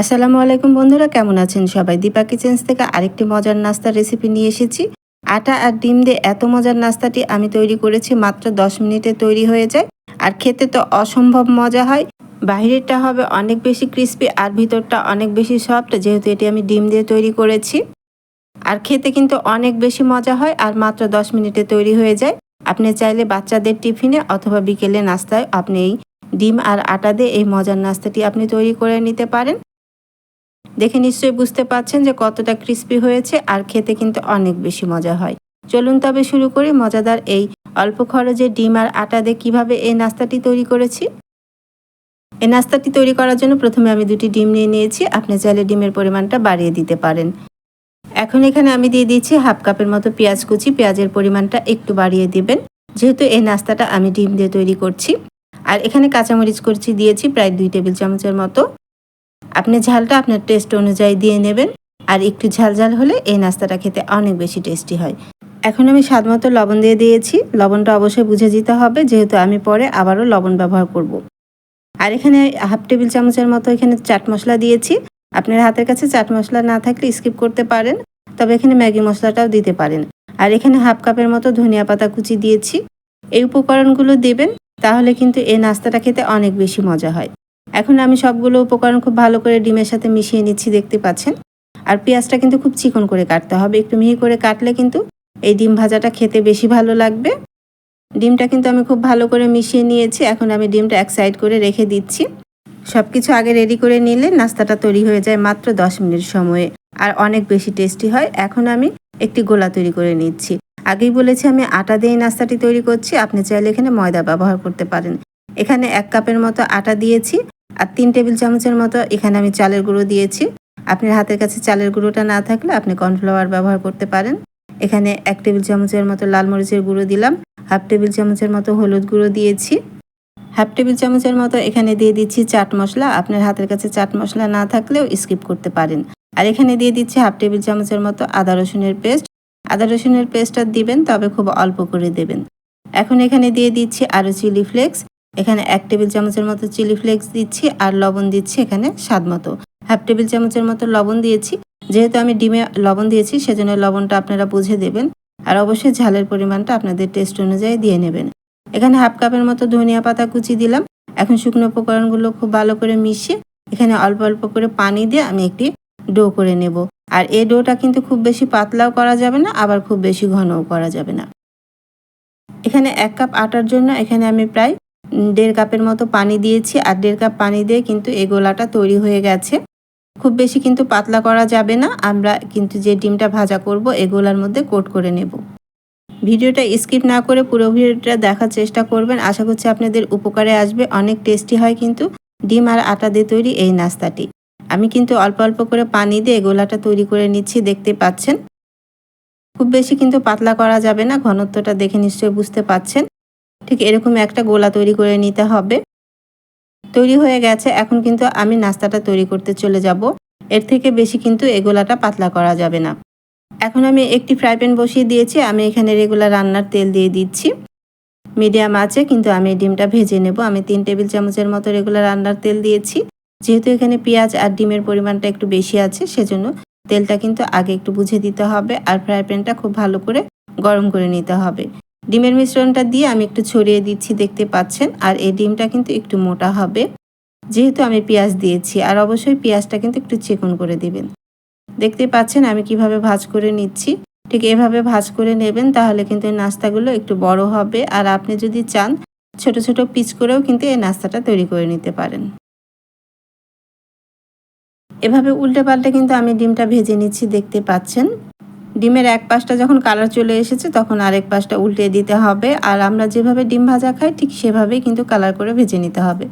আসসালামু আলাইকুম বন্ধুরা, কেমন আছেন সবাই? দীপা কিচেন্স থেকে আরেকটি মজার নাস্তার রেসিপি নিয়ে এসেছি। আটা আর ডিম দিয়ে এত মজার নাস্তাটি আমি তৈরি করেছি, মাত্র 10 মিনিটে তৈরি হয়ে যায়। আর খেতে তো অসম্ভব মজা হয়। বাহিরেরটা হবে অনেক বেশি ক্রিস্পি আর ভিতরটা অনেক বেশি সফট, যেহেতু এটি আমি ডিম দিয়ে তৈরি করেছি। আর খেতে কিন্তু অনেক বেশি মজা হয় আর মাত্র 10 মিনিটে তৈরি হয়ে যায়। আপনি চাইলে বাচ্চাদের টিফিনে অথবা বিকেলে নাস্তায় আপনি এই ডিম আর আটা দিয়ে এই মজার নাস্তাটি আপনি তৈরি করে নিতে পারেন। দেখে নিশ্চয়ই বুঝতে পারছেন যে কতটা ক্রিস্পি হয়েছে আর খেতে কিন্তু অনেক বেশি মজা হয়। চলুন তবে শুরু করি মজাদার এই অল্প খরচে ডিম আর আটা দিয়ে কীভাবে এই নাস্তাটি তৈরি করেছি। এই নাস্তাটি তৈরি করার জন্য প্রথমে আমি 2টি ডিম নিয়ে নিয়েছি। আপনি চাইলে ডিমের পরিমাণটা বাড়িয়ে দিতে পারেন। এখন এখানে আমি দিয়ে দিচ্ছি হাফ কাপের মতো পেঁয়াজ কুচি। পেঁয়াজের পরিমাণটা একটু বাড়িয়ে দিবেন, যেহেতু এই নাস্তাটা আমি ডিম দিয়ে তৈরি করছি। আর এখানে কাঁচামরিচ কুচি দিয়েছি প্রায় 2 টেবিল চামচের মতো। আপনি ঝালটা আপনার টেস্ট অনুযায়ী দিয়ে নেবেন। আর একটু ঝাল হলে এই নাস্তাটা খেতে অনেক বেশি টেস্টি হয়। এখন আমি স্বাদমতো লবণ দিয়ে দিয়েছি। লবণটা অবশ্যই বুঝে দিতে হবে, যেহেতু আমি পরে আবারও লবণ ব্যবহার করব। আর এখানে হাফ টেবিল চামচের মতো এখানে চাট মশলা দিয়েছি। আপনার হাতের কাছে চাট মশলা না থাকলে স্কিপ করতে পারেন, তবে এখানে ম্যাগি মশলাটাও দিতে পারেন। আর এখানে হাফ কাপের মতো ধনিয়া পাতা কুচি দিয়েছি। এই উপকরণগুলো দেবেন, তাহলে কিন্তু এই নাস্তাটা খেতে অনেক বেশি মজা হয়। এখন আমি সবগুলো উপকরণ খুব ভালো করে ডিমের সাথে মিশিয়ে নিচ্ছি, দেখতে পাচ্ছেন। আর পেঁয়াজটা কিন্তু খুব চিকন করে কাটতে হবে, একটু মিহি করে কাটলে কিন্তু এই ডিম ভাজাটা খেতে বেশি ভালো লাগবে। ডিমটা কিন্তু আমি খুব ভালো করে মিশিয়ে নিয়েছি। এখন আমি ডিমটা এক সাইড করে রেখে দিচ্ছি। সব কিছু আগে রেডি করে নিলে নাস্তাটা তৈরি হয়ে যায় মাত্র 10 মিনিট সময়ে আর অনেক বেশি টেস্টি হয়। এখন আমি একটি গোলা তৈরি করে নিচ্ছি। আগেই বলেছি আমি আটা দিয়ে নাস্তাটি তৈরি করছি, আপনি চাইলে এখানে ময়দা ব্যবহার করতে পারেন। এখানে 1 কাপের মতো আটা দিয়েছি আর 3 টেবিল চামচের মতো এখানে আমি চালের গুঁড়ো দিয়েছি। আপনার হাতের কাছে চালের গুঁড়োটা না থাকলে আপনি কর্নফ্লাওয়ার ব্যবহার করতে পারেন। এখানে 1 টেবিল চামচের মতো লাল মরিচের গুঁড়ো দিলাম, হাফ টেবিল চামচের মতো হলুদ গুঁড়ো দিয়েছি, হাফ টেবিল চামচের মতো এখানে দিয়ে দিচ্ছি চাট মশলা। আপনার হাতের কাছে চাট মশলা না থাকলেও স্কিপ করতে পারেন। আর এখানে দিয়ে দিচ্ছি হাফ টেবিল চামচের মতো আদা রসুনের পেস্ট। আদা রসুনের পেস্টটা দিবেন, তবে খুব অল্প করে দেবেন। এখন এখানে দিয়ে দিচ্ছি আরও চিলি ফ্লেক্স। এখানে 1 টেবিল চামচের মতো চিলি ফ্লেক্স দিচ্ছি আর লবণ দিচ্ছি এখানে স্বাদ মতো। হাফ টেবিল চামচের মতো লবণ দিয়েছি। যেহেতু আমি ডিমে লবণ দিয়েছি, সেজন্য লবণটা আপনারা বুঝে দেবেন। আর অবশ্যই ঝালের পরিমাণটা আপনাদের টেস্ট অনুযায়ী দিয়ে নেবেন। এখানে হাফ কাপের মতো ধনিয়া পাতা কুচি দিলাম। এখন শুকনো উপকরণগুলো খুব ভালো করে মিশিয়ে এখানে অল্প অল্প করে পানি দিয়ে আমি একটি ডো করে নেব। আর এই ডোটা কিন্তু খুব বেশি পাতলাও করা যাবে না, আবার খুব বেশি ঘনও করা যাবে না। এখানে 1 কাপ আটার জন্য এখানে আমি প্রায় 1.5 কাপের মতো পানি দিয়েছি। আর 1.5 কাপ পানি দিয়ে কিন্তু এই গোলাটা তৈরি হয়ে গেছে। খুব বেশি কিন্তু পাতলা করা যাবে না, আমরা কিন্তু যে ডিমটা ভাজা করব এই গোলার মধ্যে কোট করে নেব। ভিডিওটা স্কিপ না করে পুরো ভিডিওটা দেখার চেষ্টা করবেন, আশা করছি আপনাদের উপকারে আসবে। অনেক টেস্টি হয় কিন্তু ডিম আর আটা দিয়ে তৈরি এই নাস্তাটি। আমি কিন্তু অল্প অল্প করে পানি দিয়ে গোলাটা তৈরি করে নিচ্ছি, দেখতে পাচ্ছেন। খুব বেশি কিন্তু পাতলা করা যাবে না, ঘনত্বটা দেখে নিশ্চয়ই বুঝতে পাচ্ছেন। ঠিক এরকম একটা গোলা তৈরি করে নিতে হবে। তৈরি হয়ে গেছে। এখন কিন্তু আমি নাস্তাটা তৈরি করতে চলে যাব। এর থেকে বেশি কিন্তু এই গোলাটা পাতলা করা যাবে না। এখন আমি একটি ফ্রাই প্যান বসিয়ে দিয়েছি। আমি এখানে রেগুলার রান্নার তেল দিয়ে দিচ্ছি মিডিয়াম আঁচে, কিন্তু আমি ডিমটা ভেজে নেব। আমি 3 টেবিল চামচের মতো রেগুলার রান্নার তেল দিয়েছি। যেহেতু এখানে পেঁয়াজ আর ডিমের পরিমাণটা একটু বেশি আছে, সেজন্য তেলটা কিন্তু আগে একটু বুঝে দিতে হবে। আর ফ্রাই প্যানটা খুব ভালো করে গরম করে নিতে হবে। ডিমের মিশ্রণটা দিয়ে আমি একটু ছড়িয়ে দিচ্ছি, দেখতে পাচ্ছেন। আর এই ডিমটা কিন্তু একটু মোটা হবে, যেহেতু আমি পেঁয়াজ দিয়েছি। আর অবশ্যই পেঁয়াজটা কিন্তু একটু চিকন করে দিবেন। দেখতে পাচ্ছেন আমি কিভাবে ভাজ করে নিচ্ছি। ঠিক এভাবে ভাজ করে নেবেন, তাহলে কিন্তু এই নাস্তাগুলো একটু বড় হবে। আর আপনি যদি চান ছোট ছোট পিস করেও কিন্তু এই নাস্তাটা তৈরি করে নিতে পারেন। এভাবে উল্টে পাল্টে কিন্তু আমি ডিমটা ভেজে নিচ্ছি, দেখতে পাচ্ছেন। ডিমের এক পাশটা যখন কালার চলে এসেছে, তখন আরেক পাশটা উল্টে দিতে হবে। আর আমরা যেভাবে ডিম ভাজা খাই ঠিক সেভাবেই কিন্তু কালার করে ভেজে নিতে হবে।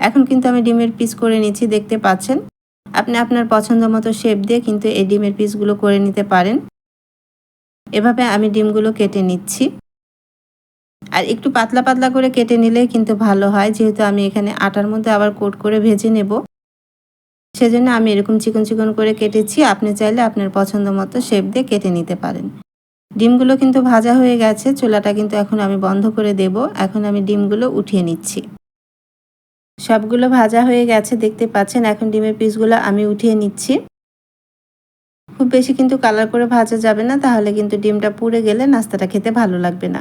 এখন কিন্তু আমি ডিমের পিস করে নিচ্ছি, দেখতে পাচ্ছেন। আপনি আপনার পছন্দ মতো শেপ দিয়ে কিন্তু এই ডিমের পিসগুলো করে নিতে পারেন। এভাবে আমি ডিমগুলো কেটে নিচ্ছি। আর একটু পাতলা পাতলা করে কেটে নিলেই কিন্তু ভালো হয়, যেহেতু আমি এখানে আটার মধ্যে আবার কোট করে ভেজে নেব। সেজন্য আমি এরকম চিকন চিকন করে কেটেছি। আপনি চাইলে আপনার পছন্দ মতো শেপ দিয়ে কেটে নিতে পারেন। ডিমগুলো কিন্তু ভাজা হয়ে গেছে। চুলাটা কিন্তু এখন আমি বন্ধ করে দেব। এখন আমি ডিমগুলো উঠিয়ে নিচ্ছি। সবগুলো ভাজা হয়ে গেছে দেখতে পাচ্ছেন। এখন ডিমের পিসগুলো আমি উঠিয়ে নিচ্ছি। খুব বেশি কিন্তু কালার করে ভাজা যাবে না, তাহলে কিন্তু ডিমটা পুড়ে গেলে নাস্তাটা খেতে ভালো লাগবে না।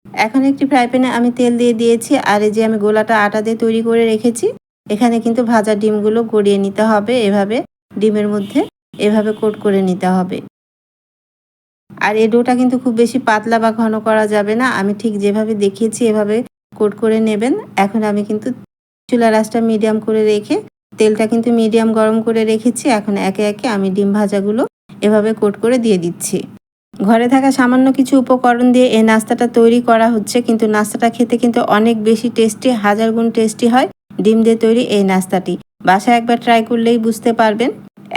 এখন একটি ফ্রাই প্যানে আমি তেল দিয়ে দিয়েছি, আর এই যে আমি গোলাটা আটা দিয়ে তৈরি করে রেখেছি, এখানে কিন্তু ভাজা ডিমগুলো গড়িয়ে নিতে হবে। এভাবে ডিমের মধ্যে এভাবে কোট করে নিতে হবে। আর এই ডোটা কিন্তু খুব বেশি পাতলা বা ঘন করা যাবে না। আমি ঠিক যেভাবে দেখিয়েছি এভাবে কোট করে নেবেন। এখন আমি কিন্তু চুলার আঁচটা মিডিয়াম করে রেখে তেলটা কিন্তু মিডিয়াম গরম করে রেখেছি। এখন একে একে আমি ডিম ভাজাগুলো এভাবে কোট করে দিয়ে দিচ্ছি। ঘরে থাকা সামান্য কিছু উপকরণ দিয়ে এই নাস্তাটা তৈরি করা হচ্ছে, কিন্তু নাস্তাটা খেতে কিন্তু অনেক বেশি টেস্টি, হাজার গুণ টেস্টি হয় ডিম দিয়ে তৈরি এই নাস্তাটি। বাসায় একবার ট্রাই করলেই বুঝতে পারবেন।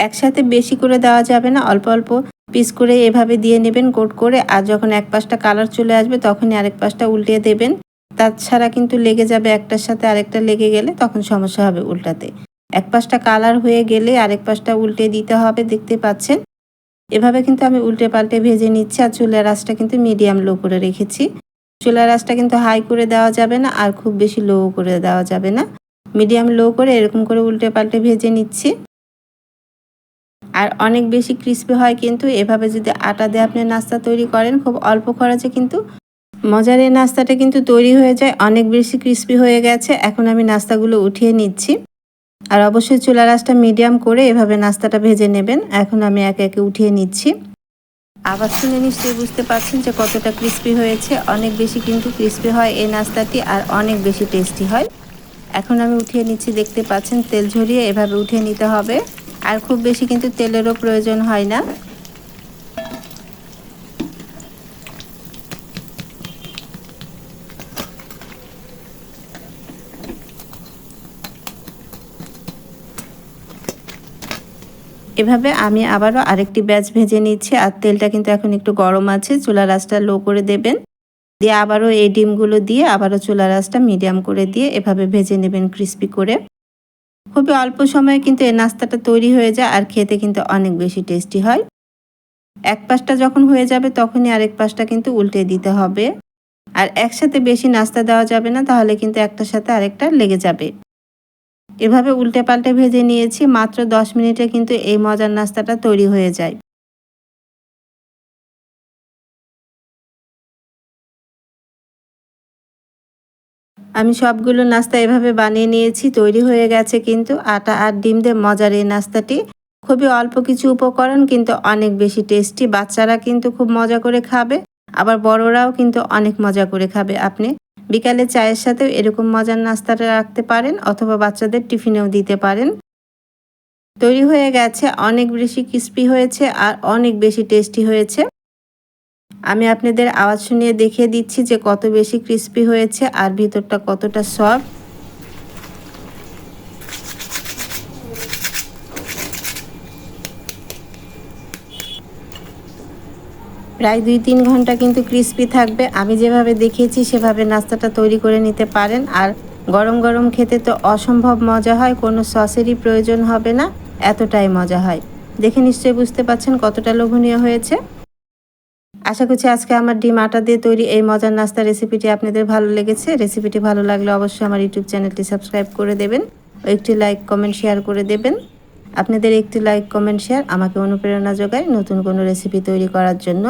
একসাথে বেশি করে দেওয়া যাবে না, অল্প অল্প পিস করে এভাবে দিয়ে নেবেন কোট করে। আর যখন এক পাশটা কালার চলে আসবে তখনই আরেক পাশটা উল্টিয়ে দেবেন। তাছাড়া কিন্তু লেগে যাবে, একটার সাথে আরেকটা লেগে গেলে তখন সমস্যা হবে উল্টাতে। এক পাশটা কালার হয়ে গেলে আরেক পাশটা উল্টে দিতে হবে, দেখতে পাচ্ছেন। এভাবে কিন্তু আমি উল্টে পাল্টে ভেজে নিচ্ছি। আর চুলার আঁচটা কিন্তু মিডিয়াম লো করে রেখেছি। চুলার আঁচটা কিন্তু হাই করে দেওয়া যাবে না, আর খুব বেশি লো করে দেওয়া যাবে না। মিডিয়াম লো করে এরকম করে উল্টে পাল্টে ভেজে নিচ্ছি। আর অনেক বেশি ক্রিস্পি হয় কিন্তু এভাবে যদি আটা দিয়ে আপনি নাস্তা তৈরি করেন, খুব অল্প খরচে কিন্তু মজার এই নাস্তাটা কিন্তু তৈরি হয়ে যায়। অনেক বেশি ক্রিস্পি হয়ে গেছে। এখন আমি নাস্তাগুলো উঠিয়ে নিচ্ছি। আর অবশ্যই চুলার আঁচটা মিডিয়াম করে এভাবে নাস্তাটা ভেজে নেবেন। এখন আমি একে একে উঠিয়ে নিচ্ছি। আবার শুনে নিশ্চয়ই বুঝতে পারছেন যে কতটা ক্রিস্পি হয়েছে। অনেক বেশি কিন্তু ক্রিস্পি হয় এই নাস্তাটি, আর অনেক বেশি টেস্টি হয়। এখন আমি উঠিয়ে নিচ্ছি, দেখতে পাচ্ছেন তেল ঝরিয়ে এভাবে উঠিয়ে নিতে হবে। আর খুব বেশি কিন্তু তেলেরও প্রয়োজন হয় না। এভাবে আমি আবারও আরেকটি ব্যাচ ভেজে নিচ্ছি। আর তেলটা কিন্তু এখন একটু গরম আছে। চুলার আঁচটা লো করে দেবেন। দিয়ে আবারও এই ডিমগুলো দিয়ে আবারও চুলার আঁচটা মিডিয়াম করে দিয়ে এভাবে ভেজে নেবেন ক্রিস্পি করে। খুবই অল্প সময়ে কিন্তু এই নাস্তাটা তৈরি হয়ে যায়, আর খেতে কিন্তু অনেক বেশি টেস্টি হয়। এক পাশটা যখন হয়ে যাবে তখনই আরেক পাশটা কিন্তু উল্টে দিতে হবে। আর একসাথে বেশি নাস্তা দেওয়া যাবে না, তাহলে কিন্তু একটার সাথে আরেকটা লেগে যাবে। এভাবে উল্টে পাল্টে ভেজে নিয়েছি। মাত্র 10 মিনিটে কিন্তু এই মজার নাস্তাটা তৈরি হয়ে যায়। আমি সবগুলো নাস্তা এভাবে বানিয়ে নিয়েছি, তৈরি হয়ে গেছে কিন্তু আটা আর ডিম দিয়ে মজার এই নাস্তাটি। খুবই অল্প কিছু উপকরণ কিন্তু অনেক বেশি টেস্টি। বাচ্চারা কিন্তু খুব মজা করে খাবে, আবার বড়রাও কিন্তু অনেক মজা করে খাবে। আপনি বিকালে চায়ের সাথেও এরকম মজার নাস্তাটা রাখতে পারেন, অথবা বাচ্চাদের টিফিনেও দিতে পারেন। তৈরি হয়ে গেছে, অনেক বেশি ক্রিস্পি হয়েছে আর অনেক বেশি টেস্টি হয়েছে। আমি আপনাদের আওয়াজ শুনিয়ে দেখিয়ে দিচ্ছি যে কত বেশি ক্রিস্পি হয়েছে আর ভিতরটা কতটা সফট। প্রায় 2-3 ঘন্টা কিন্তু ক্রিস্পি থাকবে। আমি যেভাবে দেখিয়েছি সেভাবে নাস্তাটা তৈরি করে নিতে পারেন। আর গরম গরম খেতে তো অসম্ভব মজা হয়, কোনো সসেরই প্রয়োজন হবে না, এতটাই মজা হয়। দেখে নিশ্চয়ই বুঝতে পারছেন কতটা লোভনীয় হয়েছে। আশা করছি আজকে আমার ডিম আটা দিয়ে তৈরি এই মজার নাস্তা রেসিপিটি আপনাদের ভালো লেগেছে। রেসিপিটি ভালো লাগলে অবশ্যই আমার ইউটিউব চ্যানেলটি সাবস্ক্রাইব করে দেবেন ও একটি লাইক কমেন্ট শেয়ার করে দেবেন। আপনাদের একটি লাইক কমেন্ট শেয়ার আমাকে অনুপ্রেরণা যোগায় নতুন কোনো রেসিপি তৈরি করার জন্য।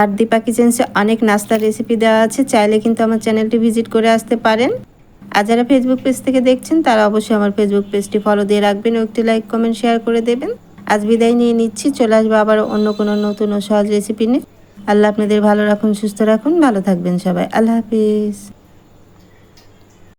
আর দীপা কিচেন্সে অনেক নাস্তার রেসিপি দেওয়া আছে, চাইলে কিন্তু আমার চ্যানেলটি ভিজিট করে আসতে পারেন। আর যারা ফেসবুক পেজ থেকে দেখছেন তারা অবশ্যই আমার ফেসবুক পেজটি ফলো দিয়ে রাখবেন ও একটি লাইক কমেন্ট শেয়ার করে দেবেন। আজ বিদায় নিয়ে নিচ্ছি, চলে আসবো আবার অন্য কোনো নতুন ও সহজ রেসিপি নিয়ে। আল্লাহ আপনাদের ভালো রাখুন, সুস্থ রাখুন, ভালো থাকবেন সবাই। আল্লাহ হাফিজ।